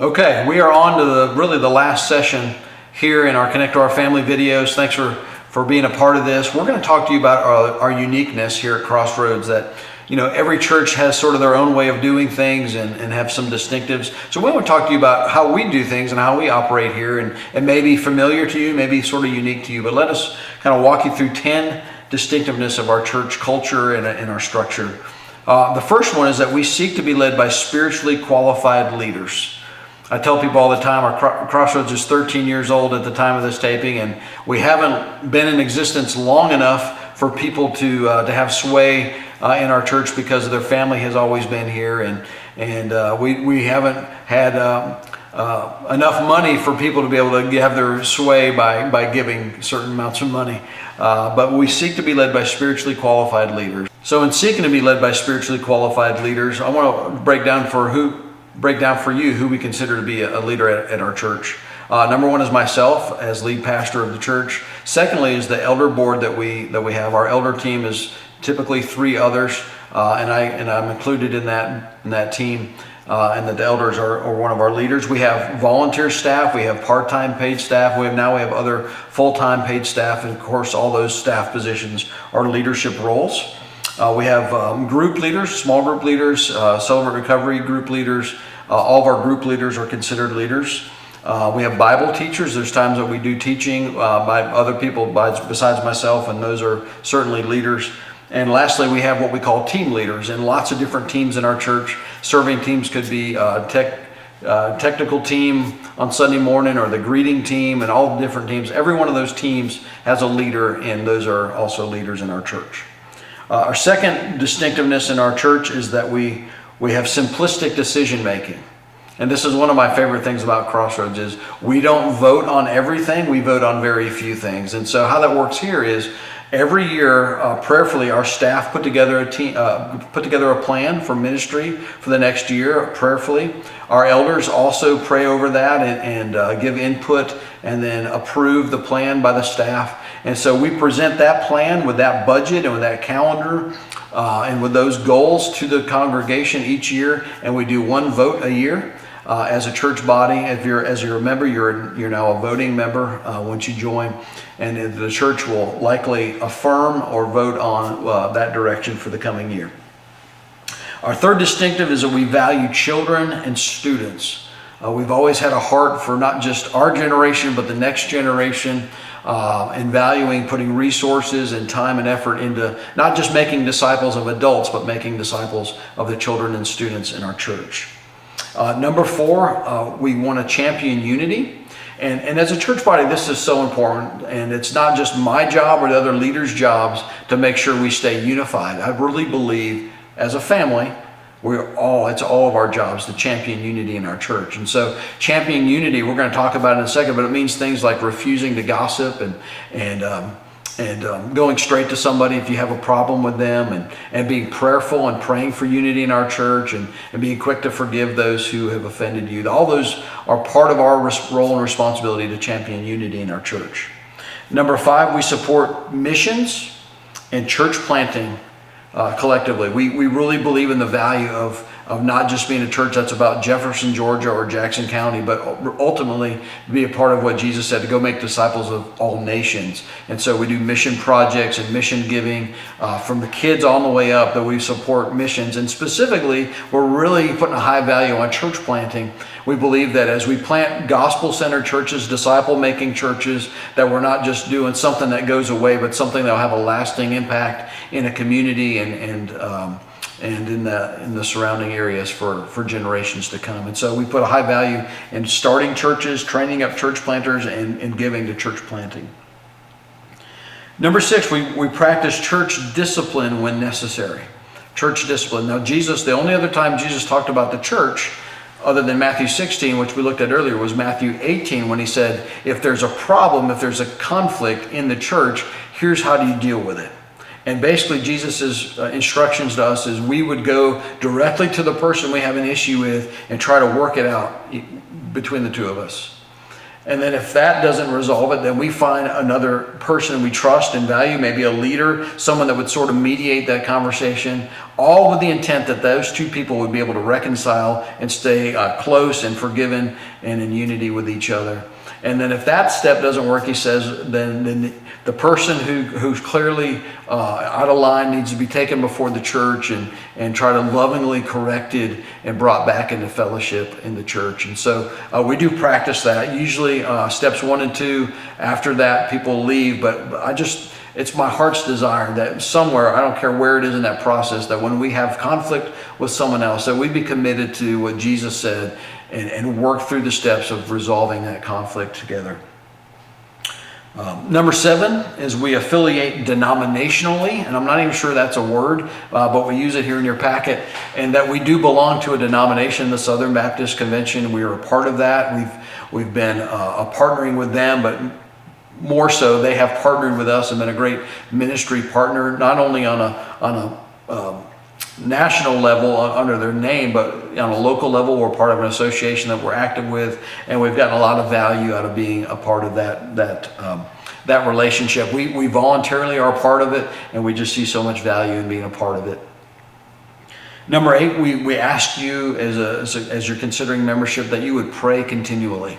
Okay, we are on to really the last session here in our Connect to Our Family videos. Thanks for being a part of this. We're going to talk to you about our uniqueness here at Crossroads, that every church has sort of their own way of doing things and have some distinctives. So we want to talk to you about how we do things and how we operate here, and maybe familiar to you, maybe sort of unique to you. But let us kind of walk you through 10 distinctiveness of our church culture and our structure. The first one is that we seek to be led by spiritually qualified leaders. I tell people all the time, our Crossroads is 13 years old at the time of this taping, and we haven't been in existence long enough for people to have sway in our church because their family has always been here, and we haven't had enough money for people to be able to have their sway by giving certain amounts of money. But we seek to be led by spiritually qualified leaders. So in seeking to be led by spiritually qualified leaders, I want to break down for you who we consider to be a leader at our church. Number one is myself as lead pastor of the church. Secondly is the elder board that we have. Our elder team is typically 3 others, and I'm included in that team. And that the elders are one of our leaders. We have volunteer staff, we have part-time paid staff, we have other full-time paid staff, and of course all those staff positions are leadership roles. We have group leaders, small group leaders, Celebrate Recovery group leaders. All of our group leaders are considered leaders. We have Bible teachers. There's times that we do teaching by other people besides myself, and those are certainly leaders. And lastly, we have what we call team leaders, and lots of different teams in our church. Serving teams could be technical team on Sunday morning, or the greeting team, and all the different teams. Every one of those teams has a leader, and those are also leaders in our church. Our second distinctiveness in our church is that we have simplistic decision making. And this is one of my favorite things about Crossroads is we don't vote on everything, we vote on very few things. And so how that works here is every year, prayerfully, our staff put together a plan for ministry for the next year, prayerfully. Our elders also pray over that and give input and then approve the plan by the staff. And so we present that plan with that budget and with that calendar and with those goals to the congregation each year, and we do one vote a year. As a church body, as you're a member, you're now a voting member once you join, and the church will likely affirm or vote on that direction for the coming year. Our third distinctive is that we value children and students. We've always had a heart for not just our generation, but the next generation, and valuing putting resources and time and effort into not just making disciples of adults, but making disciples of the children and students in our church. Number 4, we want to champion unity. And as a church body, this is so important. And it's not just my job or the other leaders' jobs to make sure we stay unified. I really believe as a family, it's all of our jobs to champion unity in our church. And so championing unity, we're going to talk about it in a second, but it means things like refusing to gossip and going straight to somebody if you have a problem with them, and being prayerful and praying for unity in our church, and being quick to forgive those who have offended you. All those are part of our role and responsibility to champion unity in our church. Number 5, we support missions and church planting collectively. We really believe in the value of not just being a church that's about Jefferson, Georgia, or Jackson County, but ultimately be a part of what Jesus said, to go make disciples of all nations. And so we do mission projects and mission giving from the kids on the way up, that we support missions. And specifically, we're really putting a high value on church planting. We believe that as we plant gospel-centered churches, disciple-making churches, that we're not just doing something that goes away, but something that will have a lasting impact in a community and in the surrounding areas for generations to come. And so we put a high value in starting churches, training up church planters, and giving to church planting. Number 6, we practice church discipline when necessary. Church discipline. Now the only other time Jesus talked about the church, other than Matthew 16, which we looked at earlier, was Matthew 18, when he said, if there's a problem, if there's a conflict in the church, here's how do you deal with it. And basically, Jesus' instructions to us is we would go directly to the person we have an issue with and try to work it out between the two of us. And then if that doesn't resolve it, then we find another person we trust and value, maybe a leader, someone that would sort of mediate that conversation, all with the intent that those two people would be able to reconcile and stay close and forgiven and in unity with each other. And then if that step doesn't work, he says, then the person who's clearly out of line needs to be taken before the church and try to lovingly corrected and brought back into fellowship in the church. And so we do practice that. Usually steps 1 and 2, after that people leave, but it's my heart's desire that somewhere, I don't care where it is in that process, that when we have conflict with someone else, that we be committed to what Jesus said and work through the steps of resolving that conflict together. Number 7 is we affiliate denominationally, and I'm not even sure that's a word, but we use it here in your packet, and that we do belong to a denomination, the Southern Baptist Convention. We are a part of that. We've been partnering with them, but more so, they have partnered with us and been a great ministry partner, not only on a national level under their name, but on a local level. We're part of an association that we're active with, and we've gotten a lot of value out of being a part of that relationship. We voluntarily are a part of it, and we just see so much value in being a part of it. Number 8, we ask you as you're considering membership that you would pray continually.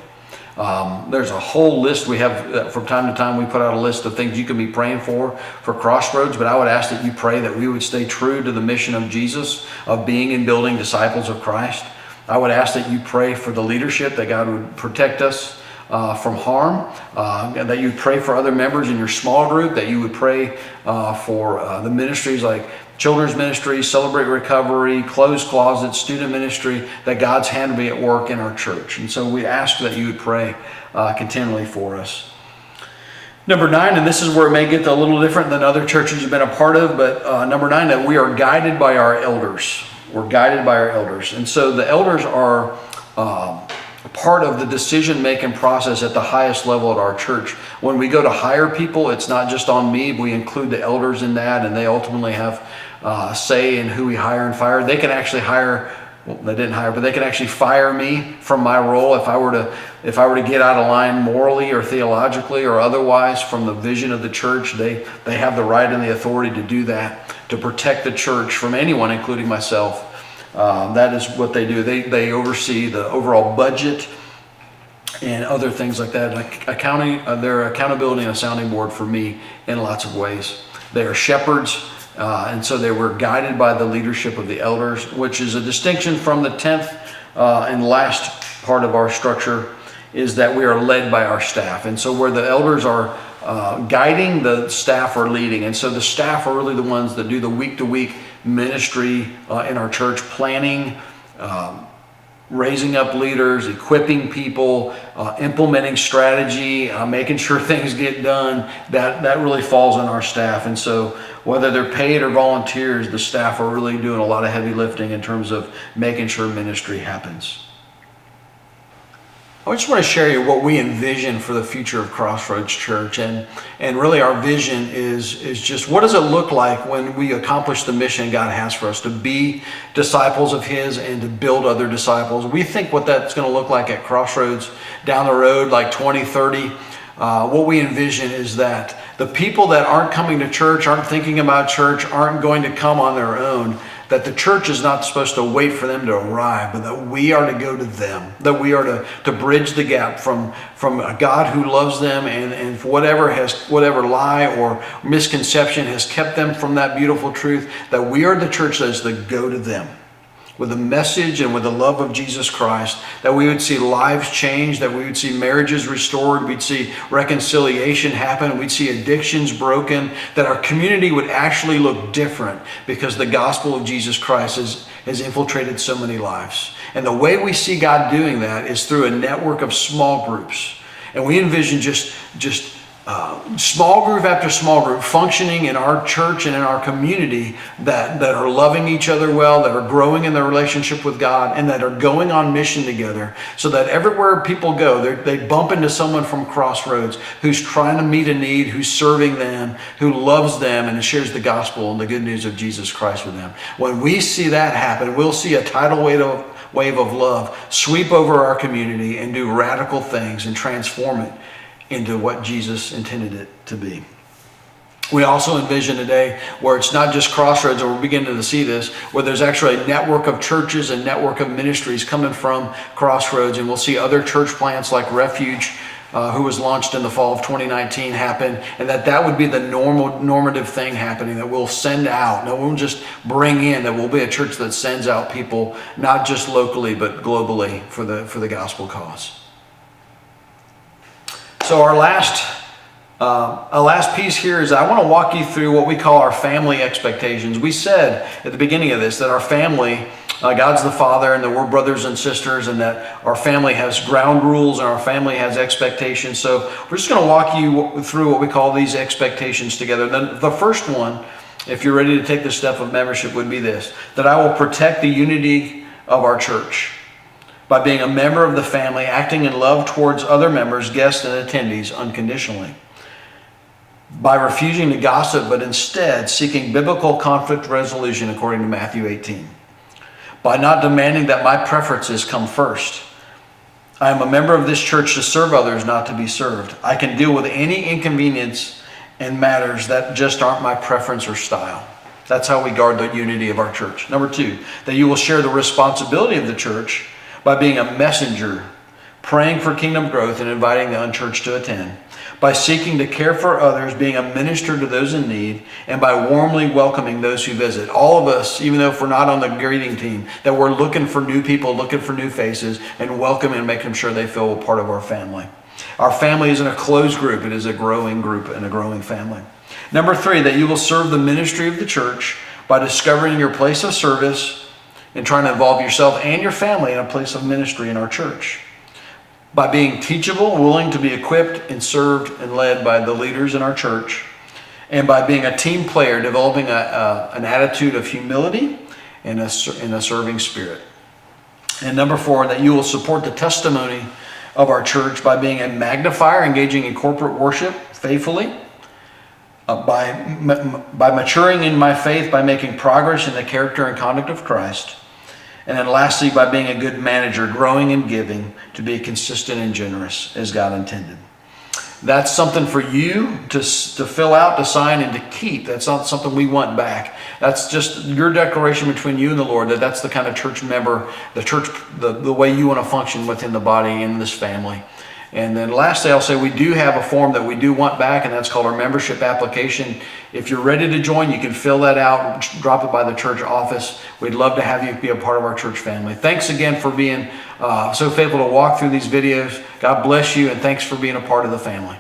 There's a whole list we have from time to time. We put out a list of things you can be praying for Crossroads, but I would ask that you pray that we would stay true to the mission of Jesus, of being and building disciples of Christ. I would ask that you pray for the leadership, that God would protect us from harm, and that you would pray for other members in your small group, that you would pray for the ministries like children's ministry, Celebrate Recovery, Closed Closet, student ministry, that God's hand will be at work in our church. And so we ask that you would pray continually for us. Number 9, and this is where it may get a little different than other churches you've been a part of, but number 9, that we are guided by our elders. We're guided by our elders. And so the elders are part of the decision-making process at the highest level at our church. When we go to hire people, it's not just on me. We include the elders in that, and they ultimately have say in who we hire and fire. They can actually hire, well, they didn't hire, but they can actually fire me from my role if I were to get out of line morally or theologically or otherwise from the vision of the church. They have the right and the authority to do that, to protect the church from anyone, including myself. That is what they do. They oversee the overall budget and other things like that. They're accountability and a sounding board for me in lots of ways. They are shepherds, and so they were guided by the leadership of the elders, which is a distinction from the 10th and last part of our structure, is that we are led by our staff. And so where the elders are guiding, the staff are leading. And so the staff are really the ones that do the week-to-week ministry in our church, planning, raising up leaders, equipping people, implementing strategy, making sure things get done. That really falls on our staff. And so whether they're paid or volunteers, the staff are really doing a lot of heavy lifting in terms of making sure ministry happens. I just want to share you what we envision for the future of Crossroads Church, and really our vision is just what does it look like when we accomplish the mission God has for us, to be disciples of His and to build other disciples. We think what that's going to look like at Crossroads down the road, like 2030. What we envision is that the people that aren't coming to church, aren't thinking about church, aren't going to come on their own, that the church is not supposed to wait for them to arrive, but that we are to go to them, that we are to bridge the gap from a God who loves them and whatever lie or misconception has kept them from that beautiful truth, that we are the church that is to go to them with the message and with the love of Jesus Christ, that we would see lives change, that we would see marriages restored, we'd see reconciliation happen, we'd see addictions broken, that our community would actually look different because the gospel of Jesus Christ has infiltrated so many lives. And the way we see God doing that is through a network of small groups. And we envision just small group after small group functioning in our church and in our community that are loving each other well, that are growing in their relationship with God, and that are going on mission together, so that everywhere people go, they bump into someone from Crossroads who's trying to meet a need, who's serving them, who loves them, and shares the gospel and the good news of Jesus Christ with them. When we see that happen, we'll see a tidal wave wave of love sweep over our community and do radical things and transform it into what Jesus intended it to be. We also envision a day where it's not just Crossroads, and we're beginning to see this, where there's actually a network of churches and network of ministries coming from Crossroads, and we'll see other church plants like Refuge, who was launched in the fall of 2019, happen, and that would be the normative thing happening, that we'll send out, that we'll just bring in, that we'll be a church that sends out people, not just locally, but globally for the gospel cause. So our last piece here is I want to walk you through what we call our family expectations. We said at the beginning of this that our family, God's the Father, and that we're brothers and sisters, and that our family has ground rules and our family has expectations. So we're just going to walk you through what we call these expectations together. Then the first one, if you're ready to take the step of membership, would be this: that I will protect the unity of our church by being a member of the family, acting in love towards other members, guests, and attendees unconditionally. By refusing to gossip, but instead seeking biblical conflict resolution according to Matthew 18. By not demanding that my preferences come first. I am a member of this church to serve others, not to be served. I can deal with any inconvenience and matters that just aren't my preference or style. That's how we guard the unity of our church. Number two, that you will share the responsibility of the church by being a messenger, praying for kingdom growth and inviting the unchurched to attend. By seeking to care for others, being a minister to those in need, and by warmly welcoming those who visit. All of us, even though if we're not on the greeting team, that we're looking for new people, looking for new faces, and welcoming and making sure they feel a part of our family. Our family isn't a closed group, it is a growing group and a growing family. Number three, that you will serve the ministry of the church by discovering your place of service and trying to involve yourself and your family in a place of ministry in our church. By being teachable, willing to be equipped and served and led by the leaders in our church, and by being a team player, developing an attitude of humility and a serving spirit. And number four, that you will support the testimony of our church by being a magnifier, engaging in corporate worship faithfully, by maturing in my faith, by making progress in the character and conduct of Christ. And then lastly, by being a good manager, growing and giving, to be consistent and generous as God intended. That's something for you to fill out, to sign, and to keep. That's not something we want back. That's just your declaration between you and the Lord, that's the kind of church member, the way you want to function within the body in this family. And then lastly, I'll say we do have a form that we do want back, and that's called our membership application. If you're ready to join, you can fill that out, drop it by the church office. We'd love to have you be a part of our church family. Thanks again for being so faithful to walk through these videos. God bless you, and thanks for being a part of the family.